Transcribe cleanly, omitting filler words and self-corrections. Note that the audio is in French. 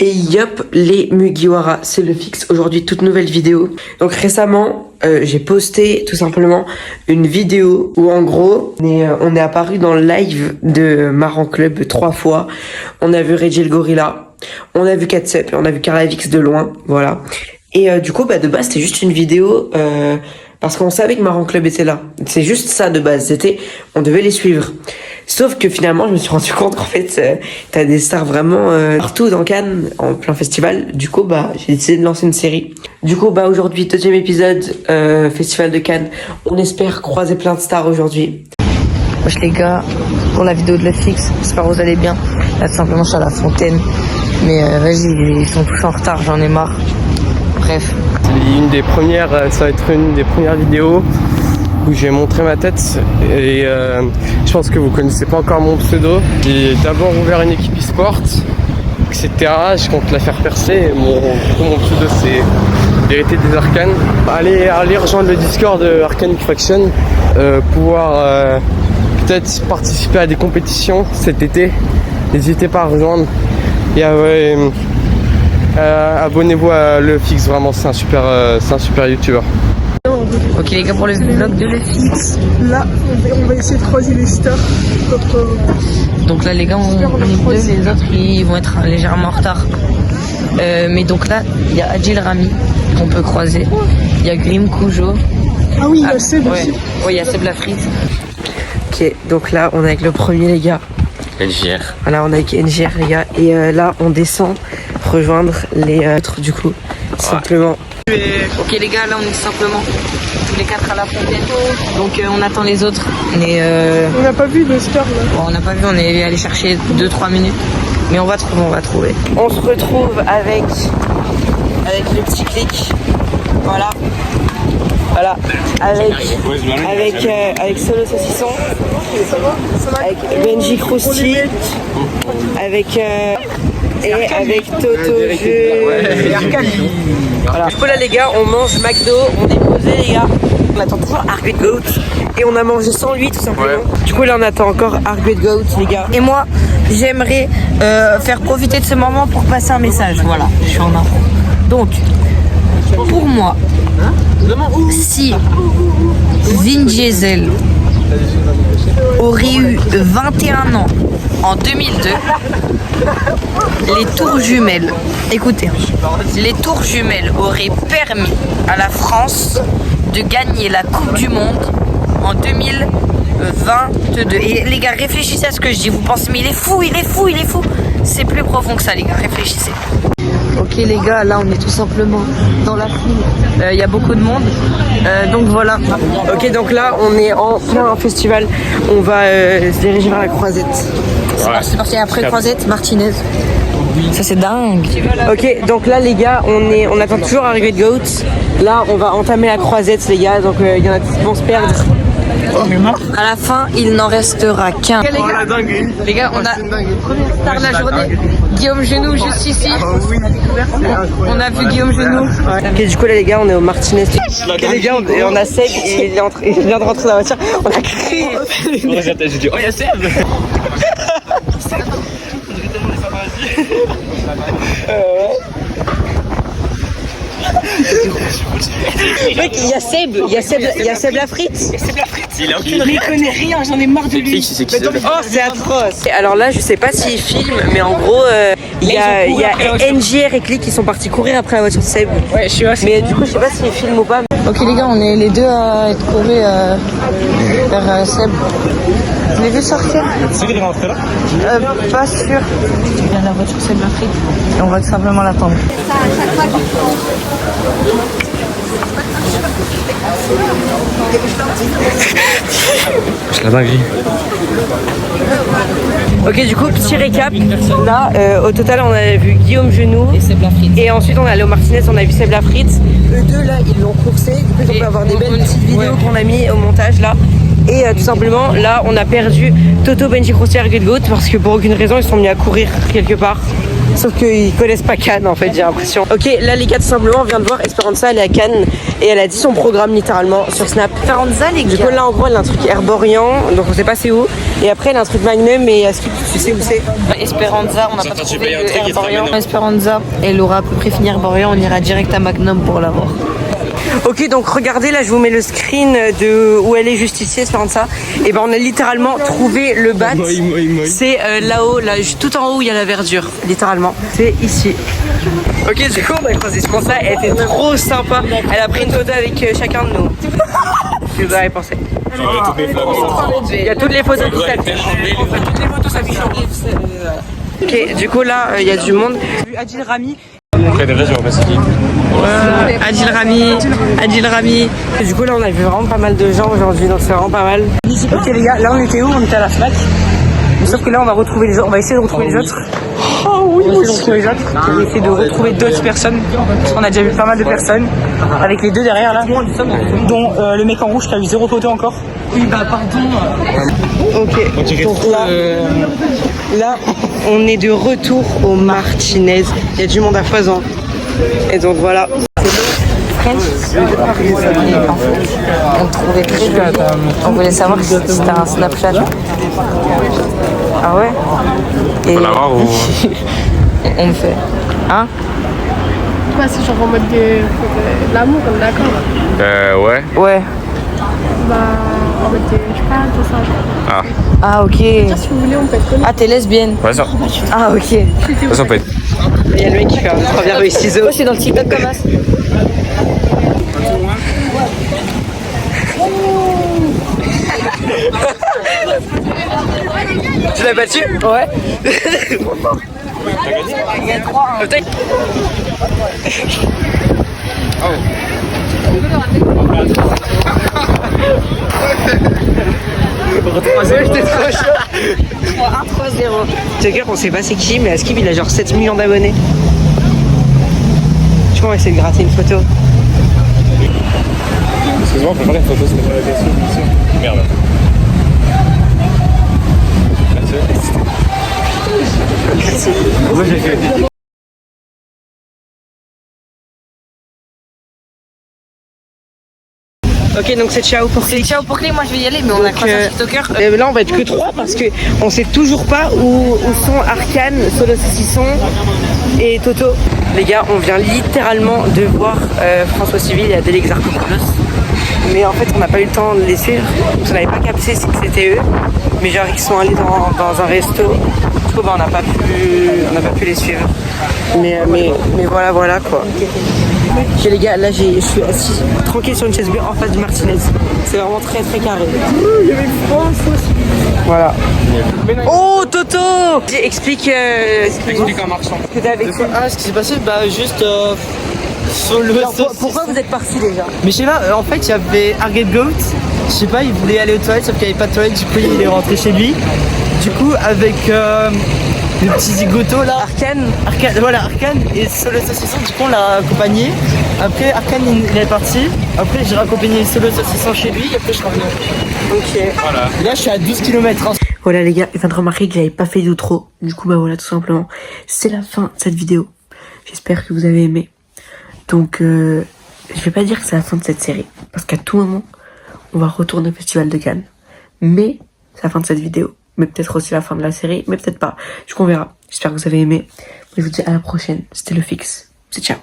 Et yop les Mugiwara, c'est le fixe. Aujourd'hui, toute nouvelle vidéo. Donc récemment, j'ai posté tout simplement une vidéo où en gros, on est apparu dans le live de Marrant Club 3 fois. On a vu Reggie le Gorilla, on a vu Katsep et on a vu Carlavix de loin, voilà. Et du coup, de base, c'était juste une vidéo parce qu'on savait que Marrant Club était là. C'est juste ça de base, on devait les suivre. Sauf que finalement, je me suis rendu compte qu'en fait, t'as des stars vraiment partout dans Cannes, en plein festival. Du coup, j'ai décidé de lancer une série. Du coup, aujourd'hui, 2e épisode, Festival de Cannes. On espère croiser plein de stars aujourd'hui. Wesh les gars, pour la vidéo de Netflix, j'espère que vous allez bien. Là, tout simplement, je suis à la fontaine. Mais vas-y, ils sont tous en retard, j'en ai marre. Bref. Ça va être une des premières vidéos où j'ai montré ma tête et je pense que vous connaissez pas encore mon pseudo. J'ai d'abord ouvert une équipe e-sport, etc. Je compte la faire percer. Mon pseudo c'est Vérité des Arcanes. Allez rejoindre le Discord de Arcane Faction, pouvoir peut-être participer à des compétitions cet été. N'hésitez pas à rejoindre. Et abonnez-vous à Le Fix, vraiment c'est un super youtubeur. Ok les gars, pour le vlog de Le Fix. Là, on va essayer de croiser les stars. Donc là les gars, on est deux, les autres ils vont être légèrement en retard. Mais donc là, il y a Adil Rami qu'on peut croiser. Il y a Grim Kujo. Ah oui, il y a Seb aussi. Oui, il y a Seb Lafrite. Ok, donc là, on est avec le premier, les gars. NGR. Voilà, on est avec NGR, les gars. Et là, on descend rejoindre les autres, du coup, simplement. Ok les gars, là on est simplement tous les 4 à la fontaine. Donc on attend les autres. Mais on n'a pas vu de stars là. Bon, on n'a pas vu, on est allé chercher 2-3 minutes. Mais on va trouver. On se retrouve avec le petit clic. Voilà. Avec Solo Saucisson, avec Benji Krusty, avec Toto Voilà. Du coup là les gars, on mange McDo, on est posé les gars. On attend toujours Argued Goat et on a mangé sans lui tout simplement. Ouais. Du coup là on attend encore Argued Goat les gars. Et moi j'aimerais faire profiter de ce moment pour passer un message. Voilà, je suis en info. Donc pour moi, si Vin Diesel aurait eu 21 ans en 2002, les tours jumelles, écoutez, les tours jumelles auraient permis à la France de gagner la Coupe du Monde en 2022. Et les gars, réfléchissez à ce que je dis. Vous pensez, mais il est fou. C'est plus profond que ça, les gars, réfléchissez. Ok les gars, là on est tout simplement dans la file. Il y a beaucoup de monde. Donc voilà. Ok, donc là on est en plein festival. On va se diriger vers la Croisette. C'est parti, après Croisette, Martinez. Ça c'est dingue. Ok, donc là les gars, on attend toujours Argued Goat. Là on va entamer la Croisette les gars, donc il y en a qui vont se perdre. À la fin, il n'en restera qu'un. Les gars, on a première star de la journée, Guillaume Genoux juste ici. On a vu Guillaume Genoux. Ok, du coup là les gars, on est au Martinez. Ok les gars, on a Seb, il vient de rentrer dans la voiture. On a crié. J'ai dit, oh y'a Seb. Mec, il y a Seb Lafrite. Il est aucune Il connaît rien, j'en ai marre de lui. Oh, c'est atroce. Alors là, je sais pas s'il filme, mais en gros, il y a NGR et Click qui sont partis courir après la voiture de Seb. Ouais, je suis assez. Mais du coup, je sais pas s'il filme ou pas. Ok les gars, on est les deux à être courus vers Seb. Vous l'avez vu sortir? C'est qu'il est rentré là? Pas sûr. Il vient de la voiture Seb Lafrite et on va tout simplement l'attendre. Je la dinguerie. Ok, du coup, petit récap. Là, au total, on a vu Guillaume Genoux. Et Seb Lafrite. Et ensuite, on est allé au Martinez, on a vu Seb Lafrite. Eux deux, là, ils l'ont coursé. Du coup, on peut avoir des belles petites vidéos qu'on a mis au montage, là. Et tout simplement, là, on a perdu Toto, Benji Krusty et Argued Goat parce que pour aucune raison, ils sont mis à courir quelque part. Sauf qu'ils connaissent pas Cannes en fait, j'ai l'impression. Ok, là les gars, tout simplement, on vient de voir Esperanza, elle est à Cannes et elle a dit son programme littéralement sur Snap. Esperanza, les Du gars. coup, là en gros, elle a un truc Herborian, donc on sait pas c'est où. Et après, elle a un truc Magnum, et est-ce que tu sais où c'est? Esperanza, on n'a pas trouvé de Herborian. Esperanza, elle aura à peu près fini Herborian, on ira direct à Magnum pour l'avoir. Ok, donc regardez, là je vous mets le screen de où elle est juste ici, Esperanza. Et ben on a littéralement trouvé le bat. C'est là-haut, là, tout en haut où il y a la verdure, littéralement. C'est ici. Ok, du coup on a croisé Esperanza, elle était trop sympa. Elle a pris une photo avec chacun de nous. Qu'est-ce que vous avez pensé? Il y a toutes les photos qui s'affichent. Toutes les photos s'affichent en rouge. Ok, du coup là il y a du monde. Adil Rami. Après des régions, parce que Adil Rami. Et du coup là on a vu vraiment pas mal de gens aujourd'hui, donc c'est vraiment pas mal. Ok les gars, là on était où? On était à la Fnac. Mais sauf que là on va retrouver les autres, on va essayer de retrouver les autres. Oh oui, on va essayer de retrouver les autres. On va essayer de retrouver d'autres personnes. Parce qu'on a déjà vu pas mal de personnes. Avec les deux derrière là. Dont le mec en rouge qui a eu 0 photo encore. Oui bah pardon. Ok, donc là on est de retour au Martinez. Il y a du monde à foison. Et donc voilà. On trouvait très joli. On voulait savoir si c'était un Snapchat. Ah ouais? Et faut l'avoir ou... on le fait. Hein? Quoi, c'est genre en mode de l'amour, on est d'accord? ouais. Ouais. Bah, en mode de, je sais pas, tout ça. Ah. Ah ok. Si vous voulez, on peut être connus. Ah t'es lesbienne? Ouais, ça. Ah ok. Ça peut être. Il y a le mec qui fait un première rue ciseaux. Moi je suis dans le TikTok comme ça. Tu l'as battu? Ouais. Tucker, on sait pas c'est qui, mais Askip il a genre 7 millions d'abonnés. Je crois qu'on va essayer de gratter une photo. Excuse-moi, on peut faire une photo, c'est pas la question. Merde. Merci. Moi j'ai fait. Ok, donc c'est ciao pour C'est ciao pour clé, moi je vais y aller, mais on a croisé un TikToker. là on va être que 3 parce que on sait toujours pas où sont Arcane, Solo Saucisson et Toto. Les gars, on vient littéralement de voir François Civil et Adèle Exarchopoulos. Mais en fait on n'a pas eu le temps de les suivre, donc on n'avait pas capté si c'était eux. Mais genre ils sont allés dans un resto. Du coup bah, on n'a pas pu les suivre. Mais voilà quoi. Ok les gars, là je suis assis tranquille sur une chaise bleue en face du Martinez. C'est vraiment très très carré. Voilà. Oh Toto! Explique en marchant. Ce que t'as avec ça. Ah, ce qui s'est passé, bah juste sur le Pourquoi vous êtes partis déjà? Mais je sais pas, en fait, il y avait Argate Goat, je sais pas, il voulait aller aux toilettes, sauf qu'il n'y avait pas de toilettes, du coup, il est rentré chez lui. Du coup, avec le petit zigoto là, Arcane, voilà, Arcane et Solo Saucisson, du coup, on l'a accompagné. Après, Arcane, il est parti. Après, j'ai raccompagné Solo Saucisson chez lui, et après, je suis revenu. Ok. Voilà. Là, je suis à 12 km. Voilà les gars, je viens de remarquer que j'avais pas fait d'outro. Du coup bah voilà, tout simplement. C'est la fin de cette vidéo. J'espère que vous avez aimé. Donc je vais pas dire que c'est la fin de cette série. Parce qu'à tout moment, on va retourner au Festival de Cannes. Mais c'est la fin de cette vidéo. Mais peut-être aussi la fin de la série. Mais peut-être pas. Du coup on verra. J'espère que vous avez aimé. Je vous dis à la prochaine. C'était le Fix. C'est ciao.